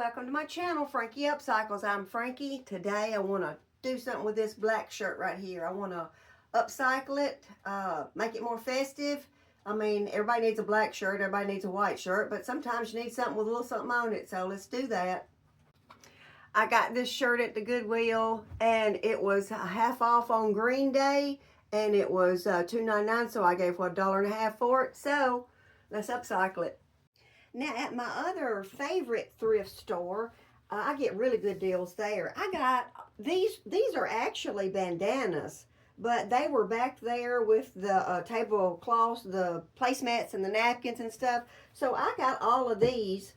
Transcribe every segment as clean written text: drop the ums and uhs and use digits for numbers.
welcome to my channel, Frankie Upcycles. I'm Frankie. Today I want to do something with this black shirt right here. I want to upcycle it, make it more festive. I mean, everybody needs a black shirt, everybody needs a white shirt, but sometimes you need something with a little something on it, so let's do that. I got this shirt at the Goodwill, and it was half off on Green Day, and it was $2.99, so I gave $1.50 for it. So let's upcycle it. Now, at my other favorite thrift store, I get really good deals there. I got these are actually bandanas, but they were back there with the tablecloths, the placemats, and the napkins and stuff. So I got all of these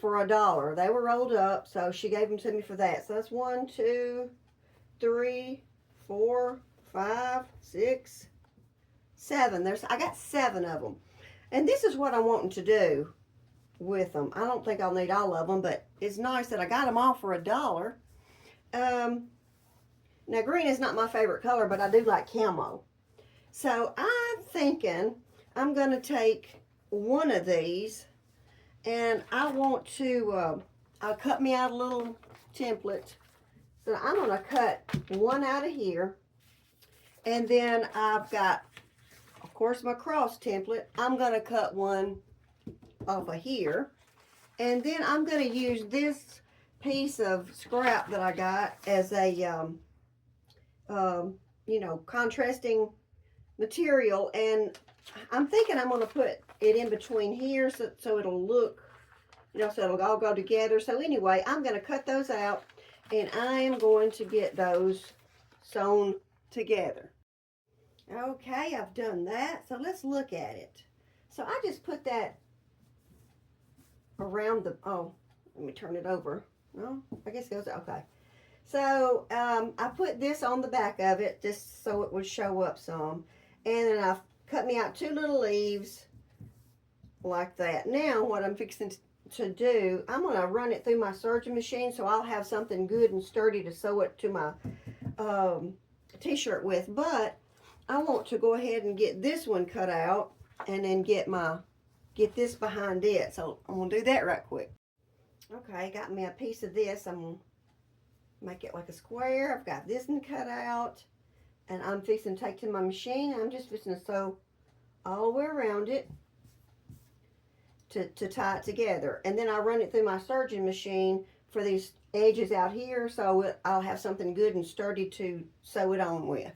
for $1. They were rolled up, so she gave them to me for that. So that's 1, 2, 3, 4, 5, 6, 7. I got 7 of them. And this is what I'm wanting to do with them. I don't think I'll need all of them, but it's nice that I got them all for $1. Now, green is not my favorite color, but I do like camo. So I'm thinking I'm going to take one of these, and I want to, I'll cut me out a little template. So I'm going to cut one out of here, and then I've got, of course, my cross template. I'm going to cut one off of here, and then I'm going to use this piece of scrap that I got as a you know, contrasting material, and I'm thinking I'm going to put it in between here so it'll look, you know, so it'll all go together. So anyway, I'm going to cut those out, and I am going to get those sewn together. Okay, I've done that, so let's look at it. So I just put that around the, oh, let me turn it over. No, I guess it goes, okay. So I put this on the back of it just so it would show up some. And then I've cut me out 2 little leaves like that. Now what I'm fixing to do, I'm going to run it through my serging machine so I'll have something good and sturdy to sew it to my t-shirt with. But I want to go ahead and get this one cut out and then get this behind it. So I'm going to do that right quick. Okay, got me a piece of this. I'm going to make it like a square. I've got this one cut out, and I'm fixing to take to my machine. I'm just fixing to sew all the way around it to tie it together. And then I run it through my serging machine for these edges out here, so I'll have something good and sturdy to sew it on with.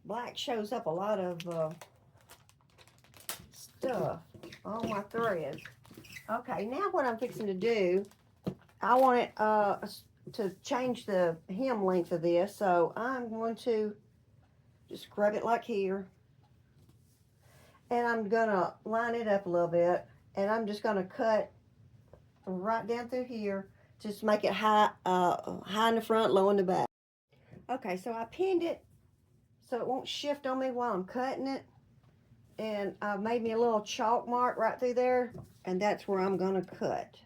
Black shows up a lot of stuff on my threads. Okay, now what I'm fixing to do, I want it to change the hem length of this, so I'm going to just grab it like here, and I'm gonna line it up a little bit, and I'm just gonna cut right down through here, just make it high in the front, low in the back. Okay, so I pinned it so it won't shift on me while I'm cutting it. And I've made me a little chalk mark right through there, and that's where I'm going to cut.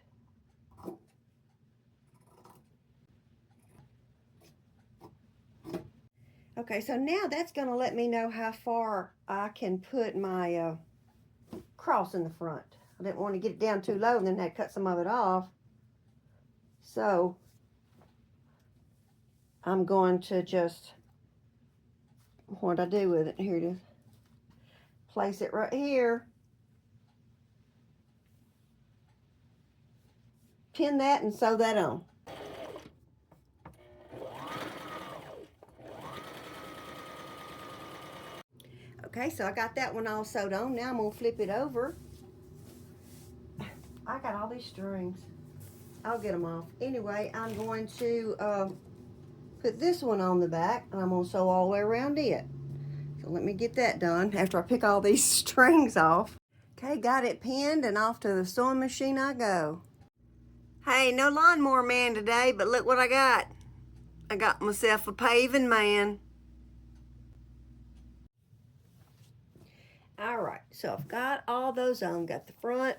Okay, so now that's going to let me know how far I can put my cross in the front. I didn't want to get it down too low and then have to cut some of it off. So I'm going to just, what I do with it, here it is, place it right here, pin that and sew that on. Okay, so I got that one all sewed on. Now I'm going to flip it over. I got all these strings. I'll get them off. Anyway, I'm going to put this one on the back, and I'm going to sew all the way around it. So let me get that done after I pick all these strings off. Okay, got it pinned, and off to the sewing machine I go. Hey, no lawnmower man today, but look what I got. I got myself a paving man. All right, so I've got all those on. Got the front,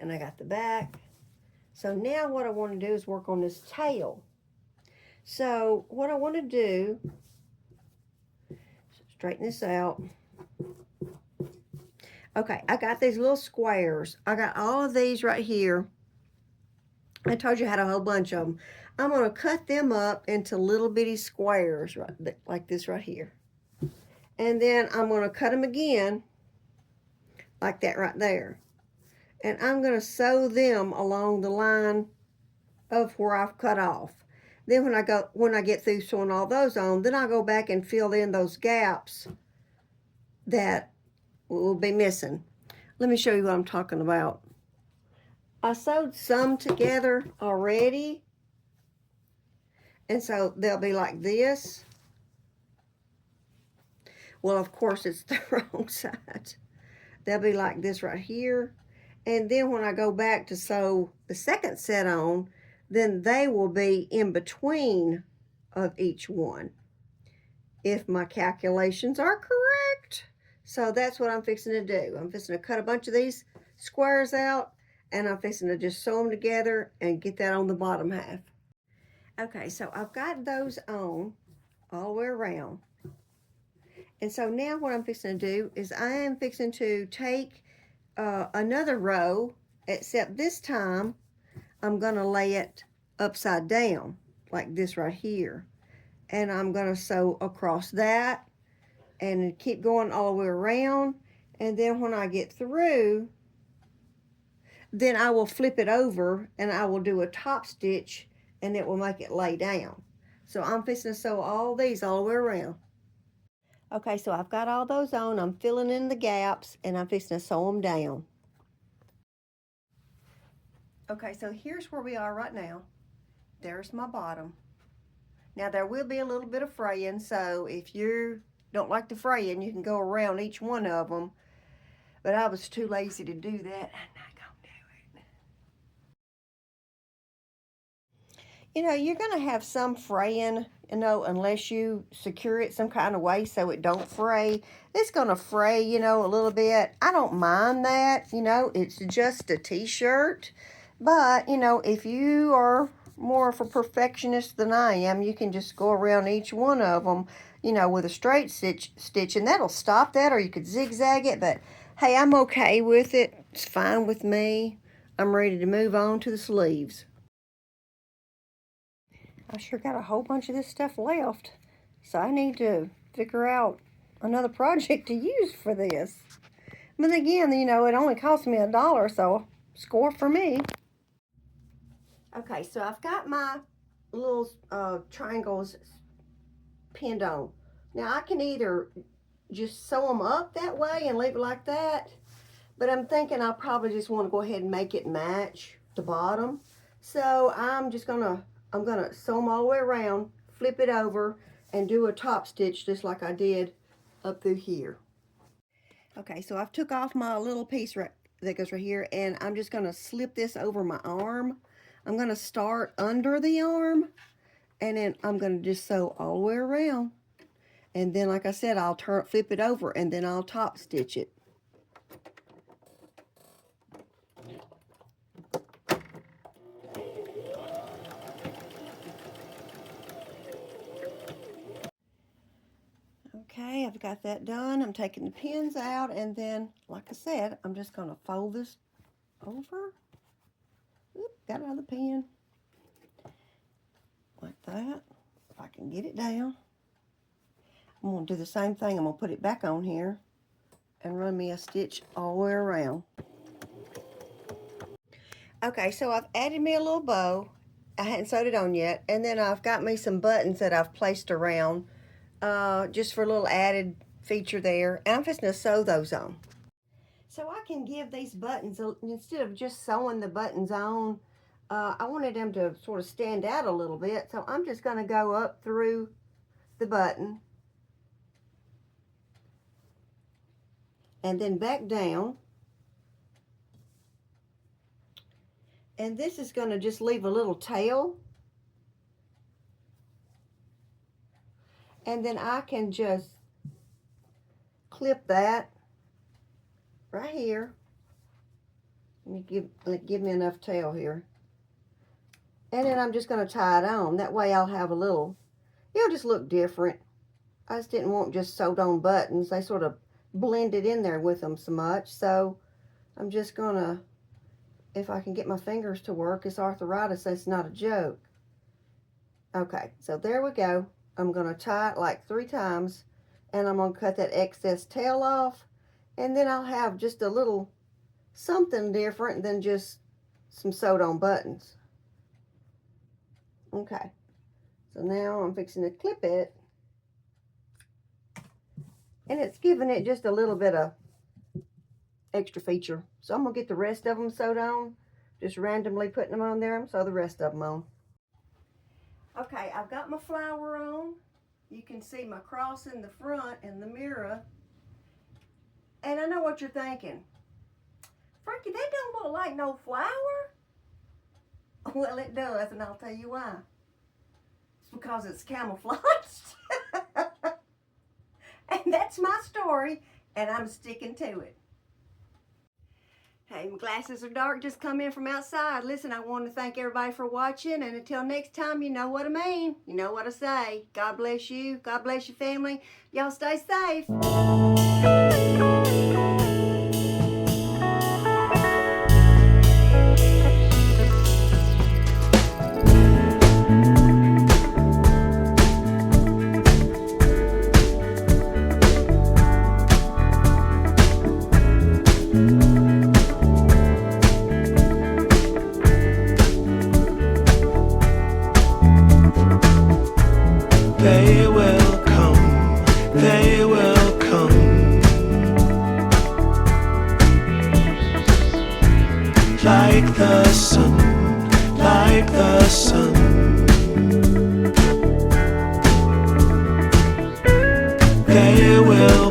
and I got the back. So now what I want to do is work on this tail. So what I want to do, straighten this out. Okay, I got these little squares. I got all of these right here. I told you I had a whole bunch of them. I'm going to cut them up into little bitty squares right like this right here. And then I'm going to cut them again like that right there. And I'm going to sew them along the line of where I've cut off. Then when I get through sewing all those on, then I'll go back and fill in those gaps that will be missing. Let me show you what I'm talking about. I sewed some together already, and so they'll be like this. Well, of course, it's the wrong side. They'll be like this right here. And then when I go back to sew the second set on, then they will be in between of each one, if my calculations are correct. So that's what I'm fixing to do. I'm fixing to cut a bunch of these squares out, and I'm fixing to just sew them together and get that on the bottom half. Okay, so I've got those on all the way around. And so now what I'm fixing to do is I am fixing to take another row, except this time I'm going to lay it upside down like this right here. And I'm going to sew across that and keep going all the way around. And then when I get through, then I will flip it over and I will do a top stitch, and it will make it lay down. So I'm fixing to sew all these all the way around. Okay, so I've got all those on. I'm filling in the gaps, and I'm fixing to sew them down. Okay, so here's where we are right now. There's my bottom. Now there will be a little bit of fraying, so if you don't like the fraying, you can go around each one of them. But I was too lazy to do that. I'm not gonna do it. You know, you're gonna have some fraying, you know, unless you secure it some kind of way so it don't fray. It's gonna fray, you know, a little bit. I don't mind that, you know, it's just a t-shirt. But, you know, if you are more of a perfectionist than I am, you can just go around each one of them, you know, with a straight stitch, and that'll stop that, or you could zigzag it. But hey, I'm okay with it. It's fine with me. I'm ready to move on to the sleeves. I sure got a whole bunch of this stuff left, so I need to figure out another project to use for this. But again, you know, it only cost me $1, so score for me. Okay, so I've got my little triangles pinned on. Now I can either just sew them up that way and leave it like that, but I'm thinking I'll probably just want to go ahead and make it match the bottom. So I'm gonna sew them all the way around, flip it over, and do a top stitch just like I did up through here. Okay, so I've took off my little piece that goes right here, and I'm just gonna slip this over my arm. I'm going to start under the arm, and then I'm going to just sew all the way around. And then, like I said, I'll flip it over, and then I'll top stitch it. Okay, I've got that done. I'm taking the pins out, and then, like I said, I'm just going to fold this over. Oop, got another pin. Like that, if I can get it down. I'm going to do the same thing. I'm going to put it back on here and run me a stitch all the way around. Okay, so I've added me a little bow. I hadn't sewed it on yet. And then I've got me some buttons that I've placed around just for a little added feature there. And I'm just going to sew those on. So I can give these buttons, instead of just sewing the buttons on, I wanted them to sort of stand out a little bit. So I'm just going to go up through the button and then back down. And this is going to just leave a little tail. And then I can just clip that right here. Let me give me enough tail here. And then I'm just going to tie it on. That way I'll have a little, it'll just look different. I just didn't want just sewed on buttons. They sort of blended in there with them so much. So I'm just going to, if I can get my fingers to work, it's arthritis, it's not a joke. Okay, so there we go. I'm going to tie it like 3 times, and I'm going to cut that excess tail off, and then I'll have just a little something different than just some sewed on buttons. Okay, so now I'm fixing to clip it, and it's giving it just a little bit of extra feature. So I'm going to get the rest of them sewed on, just randomly putting them on there and sew the rest of them on. Okay, I've got my flower on. You can see my cross in the front in the mirror. And I know what you're thinking. Frankie, that don't look like no flower. Well, it does, and I'll tell you why. It's because it's camouflaged. And that's my story, and I'm sticking to it. Hey, my glasses are dark, just come in from outside. Listen, I want to thank everybody for watching, and until next time, you know what I mean. You know what I say. God bless you. God bless your family. Y'all stay safe. They will come, they will come, like the sun, like the sun. They will